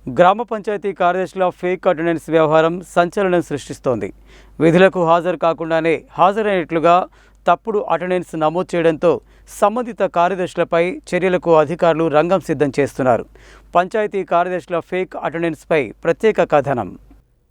గ్రామ panchayat కార్యదర్శుల fake attendance వ్యవహారం సంచలనం సృష్టిస్తోంది. విధులకు హాజరు కాకుండానే హాజరైనట్లుగా తప్పుడు అటెండెన్స్ నమోదు చేయడంతో సంబంధిత కార్యదర్శులపై చర్యలకు అధికారులు రంగం సిద్ధం చేస్తున్నారు. పంచాయతీ కార్యదర్శుల ఫేక్ అటెండెన్స్పై ప్రత్యేక కథనం.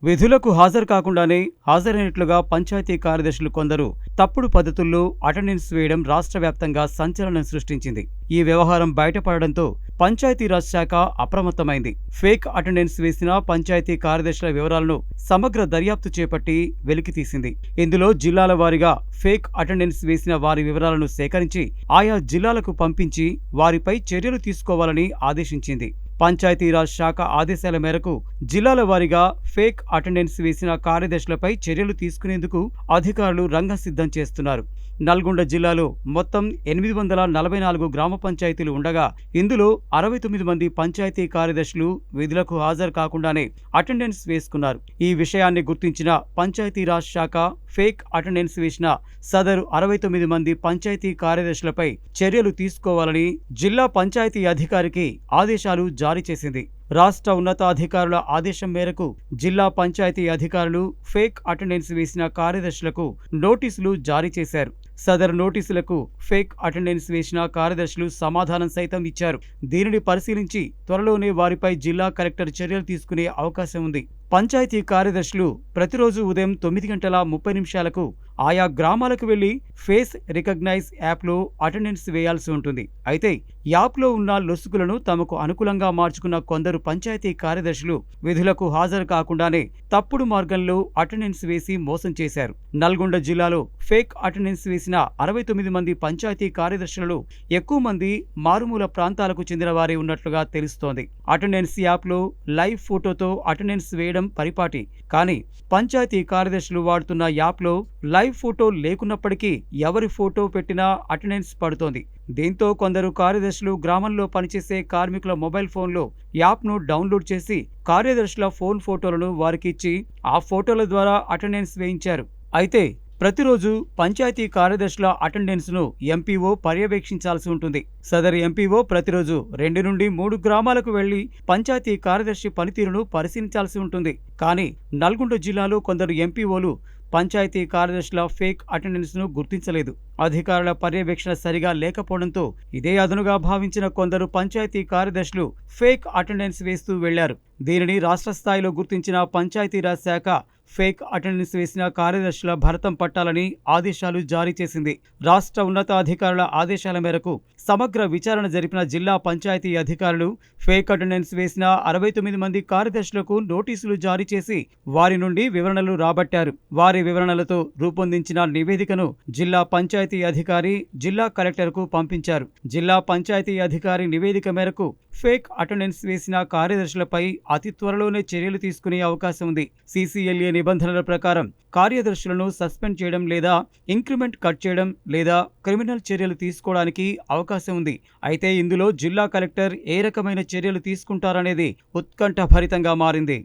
విధులకు హాజరు కాకుండానే హాజరైనట్లుగా పంచాయతీ కార్యదర్శులు కొందరు తప్పుడు పద్ధతుల్లో అటెండెన్స్ వేయడం రాష్ట్ర వ్యాప్తంగా సంచలనం సృష్టించింది. ఈ వ్యవహారం బయటపడడంతో పంచాయతీరాజ్ శాఖ అప్రమత్తమైంది. ఫేక్ అటెండెన్స్ వేసిన పంచాయతీ కార్యదర్శుల వివరాలను సమగ్ర దర్యాప్తు చేపట్టి వెలికితీసింది. ఇందులో జిల్లాల వారీగా ఫేక్ అటెండెన్స్ వేసిన వారి వివరాలను సేకరించి ఆయా జిల్లాలకు పంపించి వారిపై చర్యలు తీసుకోవాలని ఆదేశించింది. పంచాయతీరాజ్ శాఖ ఆదేశాల మేరకు జిల్లాల వారీగా ఫేక్ అటెండెన్స్ వేసిన కార్యదర్శులపై చర్యలు తీసుకునేందుకు అధికారులు రంగం సిద్ధం చేస్తున్నారు. నల్గొండ జిల్లాలో మొత్తం 844 గ్రామ పంచాయతీలు ఉండగా ఇందులో 69 మంది పంచాయతీ కార్యదర్శులు విధులకు హాజరు కాకుండానే అటెండెన్స్ వేసుకున్నారు. ఈ విషయాన్ని గుర్తించిన పంచాయతీరాజ్ శాఖ ఫేక్ అటెండెన్స్ వేసిన సదరు 69 మంది పంచాయతీ కార్యదర్శులపై చర్యలు తీసుకోవాలని జిల్లా పంచాయతీ అధికారికి ఆదేశాలు జారీ చేసింది. రాష్ట్ర ఉన్నతాధికారుల ఆదేశం మేరకు జిల్లా పంచాయతీ అధికారులు ఫేక్ అటెండెన్స్ వేసిన కార్యదర్శులకు నోటీసులు జారీ చేశారు. సదరు నోటీసులకు ఫేక్ అటెండెన్స్ వేసిన కార్యదర్శులు సమాధానం సైతం ఇచ్చారు. దీనిని పరిశీలించి త్వరలోనే వారిపై జిల్లా కలెక్టర్ చర్యలు తీసుకునే అవకాశం ఉంది. పంచాయతీ కార్యదర్శులు ప్రతిరోజు ఉదయం 9:30 ఆయా గ్రామాలకు వెళ్లి ఫేస్ రికగ్నైజ్ యాప్లో అటెండెన్స్ వేయాల్సి ఉంటుంది. అయితే యాప్లో ఉన్న లొసుగులను తమకు అనుకూలంగా మార్చుకున్న కొందరు పంచాయతీ కార్యదర్శులు విధులకు హాజరు కాకుండానే తప్పుడు మార్గంలో అటెండెన్స్ వేసి మోసం చేశారు. నల్గొండ జిల్లాలో ఫేక్ అటెండెన్స్ వేసిన 69 మంది పంచాయతీ కార్యదర్శులలో ఎక్కువ మంది మారుమూల ప్రాంతాలకు చెందిన వారే ఉన్నట్లుగా తెలుస్తోంది. అటెండెన్స్ యాప్లో లైవ్ ఫోటోతో అటెండెన్స్ వేయడం పరిపాటి. కానీ పంచాయతీ కార్యదర్శులు వాడుతున్న యాప్లో లైవ్ ఫోటో లేకున్నప్పటికీ ఎవరి ఫోటో పెట్టినా అటెండెన్స్ పడుతోంది. దీంతో కొందరు కార్యదర్శులు గ్రామంలో పనిచేసే కార్మికుల మొబైల్ ఫోన్లో యాప్ను డౌన్లోడ్ చేసి కార్యదర్శుల ఫోన్ ఫోటోలను వారికి ఇచ్చి ఆ ఫోటోల ద్వారా అటెండెన్స్ వేయించారు. అయితే ప్రతిరోజు పంచాయతీ కార్యదర్శుల అటెండెన్స్ను ఎంపీఓ పర్యవేక్షించాల్సి ఉంటుంది. సదరు ఎంపీఓ ప్రతిరోజు 2 నుండి 3 గ్రామాలకు వెళ్లి పంచాయతీ కార్యదర్శి పనితీరును పరిశీలించాల్సి ఉంటుంది. కానీ నల్గొండ జిల్లాలో కొందరు ఎంపీఓలు పంచాయతీ కార్యదర్శుల ఫేక్ అటెండెన్స్ను గుర్తించలేదు. అధికారుల పర్యవేక్షణ సరిగా లేకపోవడంతో ఇదే అదనుగా భావించిన కొందరు పంచాయతీ కార్యదర్శులు ఫేక్ అటెండెన్స్ వేస్తూ వెళ్లారు. దీనిని రాష్ట్ర స్థాయిలో గుర్తించిన పంచాయతీరాజ్ శాఖ ఫేక్ అటెండెన్స్ వేసిన కార్యదర్శుల భరతం పట్టాలని ఆదేశాలు జారీ చేసింది. రాష్ట్ర ఉన్నతాధికారుల ఆదేశాల మేరకు సమగ్ర విచారణ జరిపిన జిల్లా పంచాయతీ అధికారులు ఫేక్ అటెండెన్స్ వేసిన 69 మంది కార్యదర్శులకు నోటీసులు జారీ చేసి వారి నుండి వివరణలు రాబట్టారు. వారి వివరణలతో రూపొందించిన నివేదికను జిల్లా పంచాయతీ అధికారి జిల్లా కలెక్టర్కు పంపించారు. జిల్లా పంచాయతీ అధికారి నివేదిక మేరకు ఫేక్ అటెండెన్స్ వేసిన కార్యదర్శులపై అతి త్వరలోనే చర్యలు తీసుకునే అవకాశం ఉంది. CCLA నిబంధనల ప్రకారం కార్యదర్శులను సస్పెండ్ చేయడం లేదా ఇంక్రిమెంట్ కట్ చేయడం లేదా క్రిమినల్ చర్యలు తీసుకోవడానికి అవకాశం ఉంది. అయితే ఇందులో జిల్లా కలెక్టర్ ఏ రకమైన చర్యలు తీసుకుంటారనేది ఉత్కంఠభరితంగా మారింది.